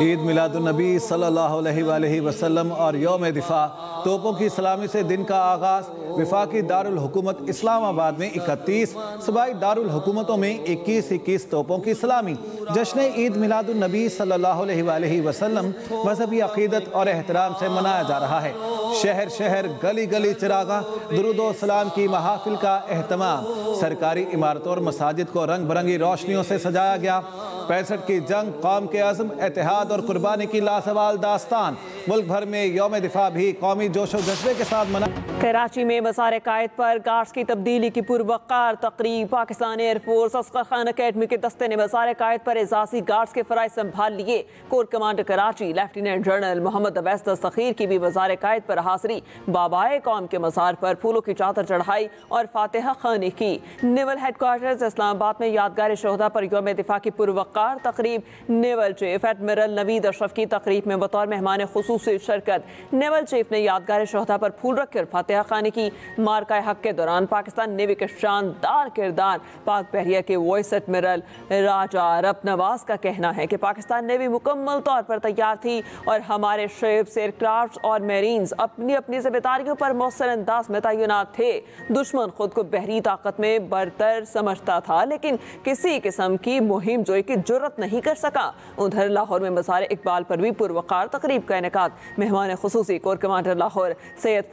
ईद मिलादुन्नबी सल्लल्लाहु अलैहि वसल्लम और यौम दिफा तोपों की सलामी से दिन का आगाज़। वफाकी दारुल हुकूमत इस्लामाबाद में 31, सूबाई दारुल हुकूमतों में 21 तोपों की सलामी। जश्न ईद मिलादुन्नबी सल्लल्लाहु अलैहि वसल्लम मजहबी अकीदत और एहतराम से मनाया जा रहा है। शहर शहर गली गली चिरागा दुरूदो सलाम की महाफिल का एहतमाम। सरकारी इमारतों और मसाजिद को रंग बिरंगी रोशनियों से सजाया गया। 65 की जंग, कौम के अज़्म, एतिहाद और कुर्बानी की लासवाल दास्तान। मुल्क भर में यौम दिफा भी कौमी जोशो जज्बे के साथ मना। कराची में मज़ार कायद पर गार्ड्स की तब्दीली की पुरवकार तकरीब। Pakistan air force Oscar Khan academy के दस्ते ने मज़ार कायद पर एजाज़ी गार्ड्स के फ़राइज़ संभाल लिए। Core commander Karachi lieutenant general Mohammad Awais Dastgir की भी मज़ार कायद पर हाज़री। बाबाए कौम के मज़ार पर फूलों की चादर चढ़ाई और फातिहा खानी की। नेवल हेडक्वार्टर्स इस्लामाबाद में यादगार शोहदा पर यौम दिफा की पुरवकार तकरीब। Naval chief admiral Naveed Ashraf की तकरीब में बतौर मेहमान खुसूसी शिरकत। नेवल चीफ ने यादगार शोहदा पर फूल रखकर फातिहा खानी की। मार्का हक के दौरान पाकिस्तान नेवी के शानदार किरदार। पाक बहरिया के वॉइस एडमिरल राजा रब नवाज का कहना है कि पाकिस्तान नेवी मुकम्मल तौर पर तैयार थी और हमारे शिप्स, एयरक्राफ्ट और मेरीन्स अपनी अपनी जिम्मेदारियों पर मौसर अंदाज में तैनात थे। दुश्मन खुद को बहरी ताकत में बरतर समझता था, लेकिन किसी किस्म की मुहिम जोई की जुर्रत नहीं कर सका। उधर लाहौर में मज़ार इकबाल पर भी पुरवकार तकरीब का इनेकाद। मेहमान खुसूसी core commander Lahore Syed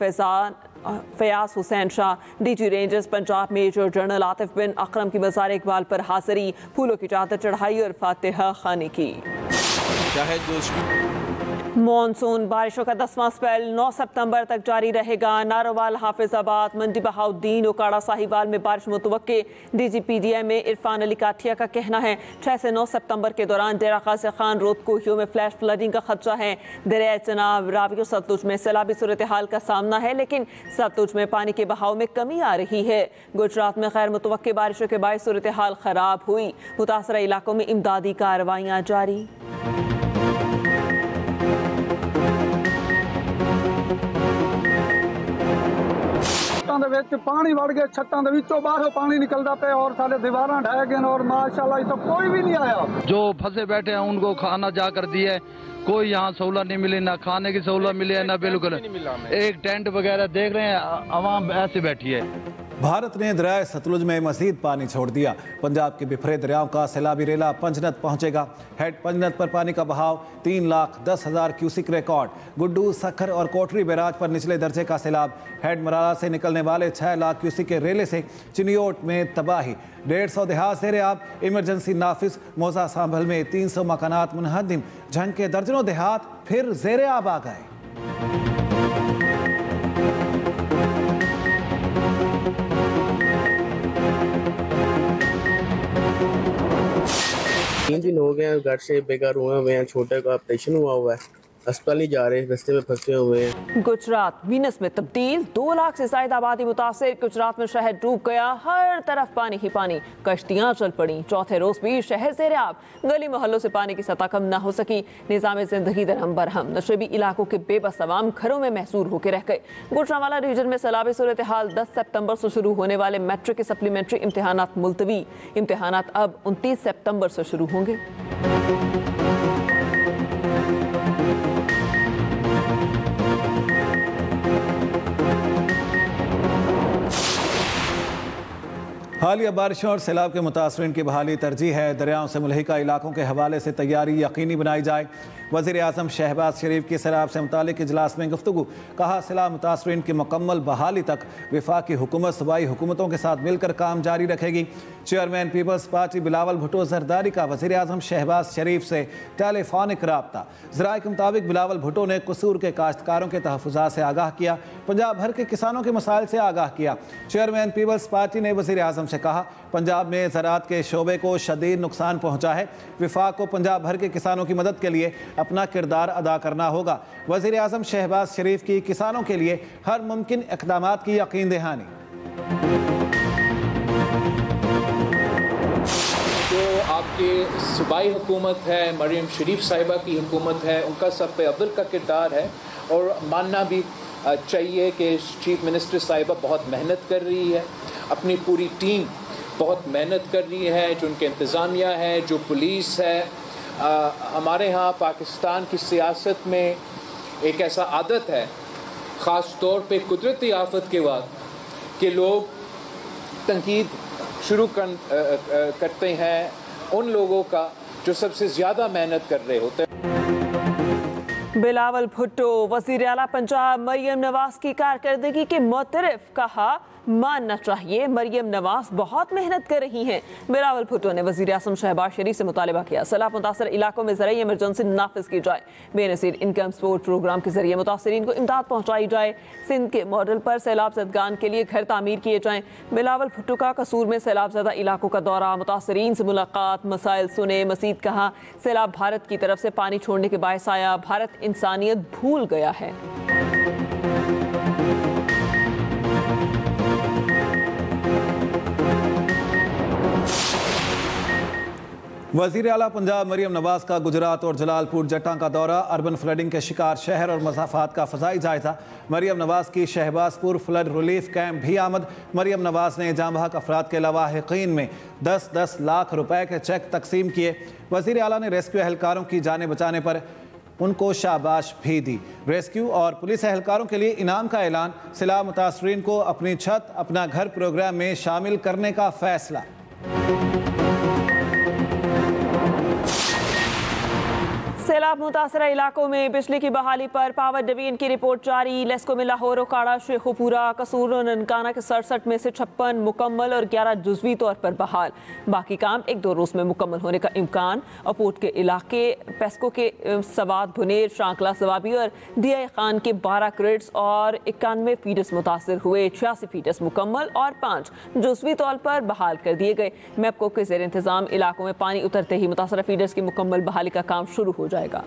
Fayyaz Hussain Shah, DG rangers Punjab major general Atif bin Akram की मज़ार इकबाल पर हाज़री। फूलों की चादर चढ़ाई और फातिहा खानी की। मॉनसून बारिशों का 10वां स्पेल 9 सितंबर तक जारी रहेगा। नारोवाल, हाफिजाबाद, मंडी बहाउद्दीन, ओकाड़ा, साहिवाल में बारिश मुतवक्के। DGPDM में इरफान अली काठिया का कहना है 6 से 9 सितंबर के दौरान डेरा गाज़ी खान, रोड कोहियों में फ्लैश फ्लडिंग का खदशा है। दरिया चनाब, रावी और सतलुज में सैलाबी सूरत हाल का सामना है, लेकिन सतलुज में पानी के बहाव में कमी आ रही है। गुजरात में गैर मुतवक्के बारिशों के बायस सूरत हाल खराब हुई। मुतासरा इलाकों में इमदादी कार्रवाइयाँ जारी। पानी वड़ गए, छत्तां दे विचों बाहरों पानी निकलता पे और सारे दीवारां ढह गए और माशाल्लाह तो कोई भी नहीं आया। जो फंसे बैठे हैं उनको खाना जाकर दिए, कोई यहाँ सहूलत नहीं मिली, ना खाने की सहूलत मिली है, ना बिल्कुल एक टेंट वगैरह देख रहे हैं, आवाम ऐसे बैठी है। भारत ने दरिया सतलुज में मजीद पानी छोड़ दिया। पंजाब के बिखरे दरियाओं का सैलाबी रेला पंजनत पहुंचेगा। हेड पंजनत पर पानी का बहाव 3,10,000 क्यूसिक रिकॉर्ड। गुड्डू, सखर और कोटरी बैराज पर निचले दर्जे का सैलाब। हेड मराला से निकलने वाले 6 लाख क्यूसिक के रेले से चिनियोट में तबाही। 150 देहात ज़ेरे आब। इमरजेंसी नाफिज। मोजा सांभल में 300 मकानात मुनहदिम। झंग के दर्जनों देहात फिर ज़ेरे आब आ गए। तीन दिन हो गए घर से बेघर हुए हैं। छोटे का ऑपरेशन हुआ है, अस्पताल नहीं जा रहे, रास्ते में फंसे हुए हैं। गुजरात वीनस में तब्दील। 2 लाख से ज्यादा आबादी मुतासिर। गुजरात में शहर डूब गया, हर तरफ पानी ही पानी। कश्तियां चल पड़ी। चौथे रोज भी शहर ज़ेरे आब। गली मोहल्लों से पानी की सतह कम न हो सकी। निज़ाम जिंदगी दरहम बरहम। नशेबी इलाकों के बेबस अवाम घरों में महसूर होकर रह गए। गुजरांवाला रीजन में सैलाबी सूरत हाल। 10 सितंबर से शुरू होने वाले मैट्रिक के सप्लीमेंट्री इम्तहानात मुलतवी। इम्तहानात अब 29 सितंबर से शुरू होंगे। हालिया बारिशों और सैलाब के मुतासरीन की बहाली तरजीह है। दरियाओं से मुल्हिका इलाकों के हवाले से तैयारी यकीनी बनाई जाए। वज़ीर आज़म शहबाज शरीफ की सैलाब से मुतालिक इजलास में गुफ्तगू। कहा सैलाब मुतासरीन की मुकम्मल बहाली तक वफाकी हुकूमत सूबाई हुकूमतों के साथ मिलकर काम जारी रखेगी। Chairman Peoples Party Bilawal Bhutto Zardari का वज़ीर आज़म शहबाज शरीफ से टेलीफोनिक राब्ता। ज़राए के मुताबिक बिलावल भुट्टो ने कसूर के काश्तकारों के तहफ़्फ़ुज़ात से आगाह किया। पंजाब भर के किसानों के मसाइल से आगाह किया। चेयरमैन पीपल्स पार्टी ने वज़ीर आज़म से कहा पंजाब में ज़राअत के शोबे को शदीद नुकसान पहुँचा है। वफाक को पंजाब भर के किसानों की मदद के लिए अपना किरदार अदा करना होगा। वज़ीर आज़म शहबाज शरीफ की किसानों के लिए हर मुमकिन इक़दामात की यकीन दहानी। जो आपके सूबाई हुकूमत है, मरियम शरीफ साहिबा की हुकूमत है, उनका सब पे अव्वल का किरदार है और मानना भी चाहिए कि चीफ मिनिस्टर साहिबा बहुत मेहनत कर रही है। अपनी पूरी टीम बहुत मेहनत कर रही है, जो उनके इंतज़ामिया है, जो पुलिस है, हमारे यहाँ पाकिस्तान की सियासत में एक ऐसा आदत है, ख़ास तौर पे कुदरती आफत के बाद, कि लोग तनकीद शुरू करते हैं उन लोगों का जो सबसे ज़्यादा मेहनत कर रहे होते हैं। बिलावल भुट्टो वज़ीर आला पंजाब मरियम नवाज की कारकर्दगी के मुतरफ, कहा मानना चाहिए मरियम नवाज बहुत मेहनत कर रही हैं। बिलावल भुट्टो ने वज़ीर आज़म शहबाज शरीफ से मुतालबा किया सैलाब मुतासर इलाकों में ज़रूरी इमरजेंसी नाफिज की जाए, बेनज़ीर इनकम सपोर्ट प्रोग्राम के जरिए मुतासरीन को इमदाद पहुँचाई जाए, सिंध के मॉडल पर सैलाब ज़दगान के लिए घर तामीर किए जाएँ। बिलावल भुट्टो का कसूर में सैलाब ज़दा इलाकों का दौरा, मुतासरीन से मुलाकात, मसाइल सुने। मज़ीद कहा सैलाब भारत की तरफ से पानी छोड़ने के बायस आया, भारत इंसानियत भूल गया है। वज़ीर आला पंजाब मरियम नवाज का गुजरात और जलालपुर जट्टा का दौरा, अर्बन फ्लडिंग के शिकार शहर और मसाफात का फ़ज़ाई जायजा। मरियम नवाज की शहबाजपुर फ्लड रिलीफ कैंप भी आमद। मरियम नवाज ने जाम बहक अफराद के लवाहिकीन में 10-10 लाख रुपए के चेक तकसीम किए। वज़ीर आला ने रेस्क्यू एहलकारों की जानें बचाने पर उनको शाबाश भी दी। रेस्क्यू और पुलिस एहलकारों के लिए इनाम का ऐलान, सैलाब मुतासरीन को अपनी छत अपना घर प्रोग्राम में शामिल करने का फैसला। सैलाब मुतासरा इलाकों में बिजली की बहाली पर पावर डिवीजन की रिपोर्ट जारी। लेस्को में लाहौर, ओकाड़ा, शेखुपुरा, कसूर और ननकाना के 67 में से 56 मुकम्मल और 11 जुज़वी तौर पर बहाल। बाकी काम 1-2 रोज़ में मुकम्मल होने का इम्कान। अपोर्ट के इलाके पेस्को के सवाद, भुनेर, शांकला, सवाबी और दिया खान के 12 ग्रिड्स और 91 फीडर्स मुतासर हुए। 86 फीडर्स मुकम्मल और 5 जुज़वी तौर पर बहाल कर दिए गए। मैपको के ज़ेर इंतज़ाम इलाकों में पानी उतरते ही मुतासरा फीडर्स की मुकम्मल बहाली का काम शुरू हो जाएगा।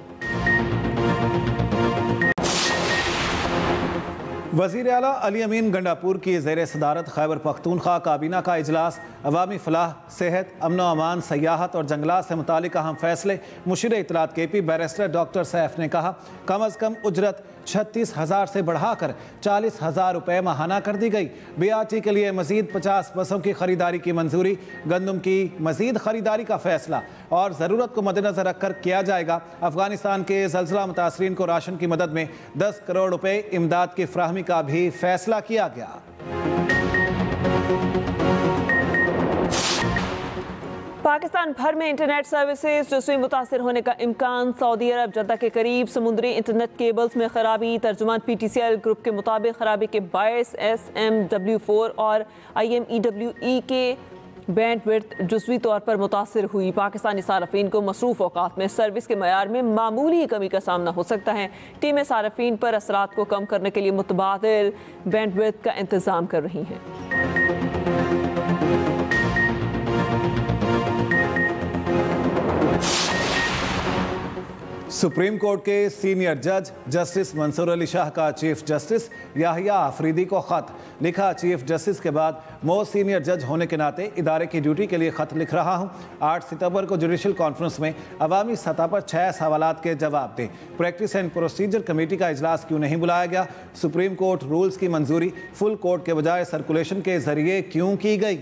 वज़ीर आला अली अमीन गंडापुर की ज़ेर सदारत खैबर पख्तूनख्वा काबीना का इजलास, अवामी फलाह, सेहत, अमन व अमान, सयाहत और जंगलात से मुतालिक अहम फैसले। मुशीर इत्तलात KP बैरिस्टर डॉक्टर सैफ ने कहा कम अज़ कम उजरत 36,000 से बढ़ाकर 40,000 रुपये माहाना कर दी गई। BRT के लिए मजीद 50 बसों की खरीदारी की मंजूरी, गंदम की मजीद खरीदारी का फैसला और ज़रूरत को मद्देनजर रखकर किया जाएगा। अफगानिस्तान के ज़लज़ला मुतासरीन को राशन की मदद में 10 करोड़ रुपए इमदाद की फ्राहमी का भी फैसला किया गया। पाकिस्तान भर में इंटरनेट सर्विसेज जुज़वी मुतासर होने का इम्कान। सऊदी अरब जद्दा के करीब समुद्री इंटरनेट केबल्स में खराबी। तर्जुमान PTCL ग्रुप के मुताबिक खराबी के बायस SMW4 और IMEWE के बैंडविड्थ जुज़वी तौर पर मुतासर हुई। पाकिस्तानी सारफीन को मसरूफ़ औकात में सर्विस के मयार में मामूली कमी का सामना हो सकता है। टीमें सारफीन पर असरात को कम करने के लिए मुतबादिल बैंडविड्थ का इंतज़ाम कर रही हैं। सुप्रीम कोर्ट के सीनियर जज जस्टिस मंसूर अली शाह का चीफ जस्टिस याहिया आफरीदी को खत लिखा। चीफ जस्टिस के बाद मोस्ट सीनियर जज होने के नाते इदारे की ड्यूटी के लिए खत लिख रहा हूं। 8 सितंबर को जुडिशल कॉन्फ्रेंस में अवामी सतह पर 6 सवालात के जवाब दें। प्रैक्टिस एंड प्रोसीजर कमेटी का इजलास क्यों नहीं बुलाया गया? सुप्रीम कोर्ट रूल्स की मंजूरी फुल कोर्ट के बजाय सर्कुलेशन के जरिए क्यों की गई?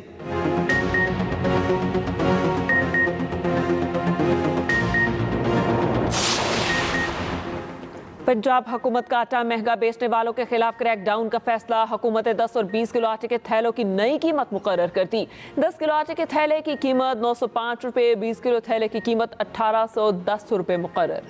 पंजाब हुकूमत का आटा महंगा बेचने वालों के खिलाफ क्रैकडाउन का फैसला। हुकूमत 10 और 20 किलो आटे के थैलों की नई कीमत मुकर्रर कर दी। 10 किलो आटे के थैले की कीमत 905 रुपये, 20 किलो थैले की कीमत 1810 रुपये मुकर्रर।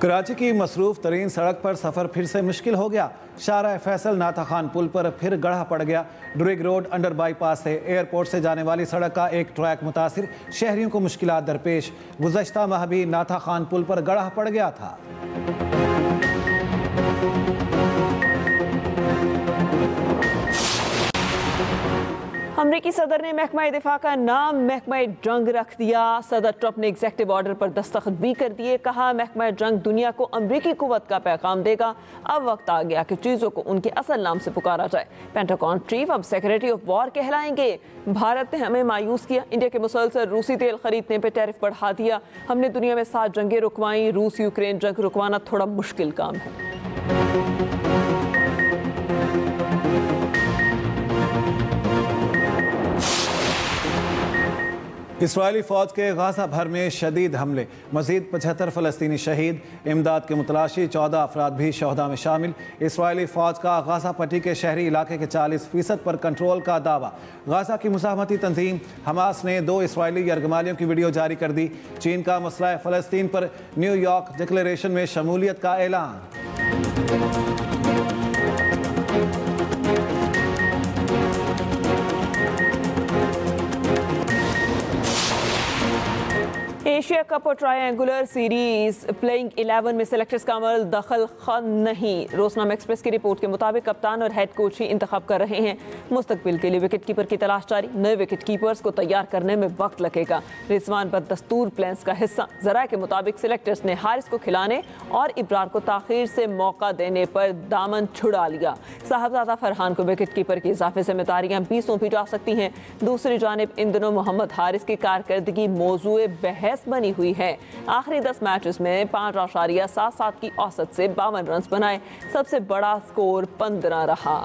कराची की मसरूफ तरीन सड़क पर सफ़र फिर से मुश्किल हो गया। शाहराह फैसल नाथा खान पुल पर फिर गढ़ा पड़ गया। ड्रिग रोड अंडर बाईपास से एयरपोर्ट से जाने वाली सड़क का एक ट्रैक मुतासिर, शहरियों को मुश्किलात दरपेश। गुज़श्ता माह भी नाथा खान पुल पर गढ़ा पड़ गया था। हम अमरीकी सदर ने महकमा दिफा का नाम महकमा जंग रख दिया। सदर ट्रंप ने एग्जेक्टिव ऑर्डर पर दस्तखत भी कर दिए। कहा महकमा जंग दुनिया को अमरीकी कुव्वत का पैगाम देगा। अब वक्त आ गया कि चीज़ों को उनके असल नाम से पुकारा जाए। पेंटागन चीफ अब सेक्रेटरी ऑफ वॉर कहलाएंगे। भारत ने हमें मायूस किया। इंडिया के मुसलसल रूसी तेल खरीदने पर टैरिफ बढ़ा दिया। हमने दुनिया में 7 जंगें रुकवाई। रूस यूक्रेन जंग रुकवाना थोड़ा मुश्किल काम है। इसराइली फ़ौज के गाज़ा भर में शदीद हमले, मज़ीद 75 फ़लस्तीनी शहीद। इमदाद के मुतलाशी 14 अफराद भी शहदा में शामिल। इसराइली फ़ौज का गाज़ा पट्टी के शहरी इलाके के 40% पर कंट्रोल का दावा। गाज़ा की मुज़ाहमती तंजीम हमास ने 2 इसराइली यरगमालियों की वीडियो जारी कर दी। चीन का मसला फ़लस्तीन पर न्यूयॉर्क डिक्लेरेशन में शमूलियत का ऐलान। एशिया कप और ट्रायंगुलर सीरीज प्लेइंग 11 में सेलेक्टर्स का अमल दखल नहीं। रोजनामा एक्सप्रेस की रिपोर्ट के मुताबिक कप्तान और हेड कोच ही इंतखाब कर रहे हैं। मुस्तकबिल के लिए विकेट कीपर की तलाश जारी। नए विकेट कीपर्स को तैयार करने में वक्त लगेगा। रिजवान बदस्तूर प्लान्स का हिस्सा। जरा के मुताबिक सेलेक्टर्स ने हारिस को खिलाने और इब्रार को ताखीर से मौका देने पर दामन छुड़ा लिया। साहबजादा फरहान को विकेट कीपर की इजाफे जिम्मेदारियां भी सौंपी जा सकती हैं। दूसरी जानिब इन दिनों मोहम्मद हारिस की कारकर्दगी मौजूए बहस बनी हुई है। आखिरी 10 मैचेस में 5.77 की औसत से 52 रन बनाए। सबसे बड़ा स्कोर 15 रहा।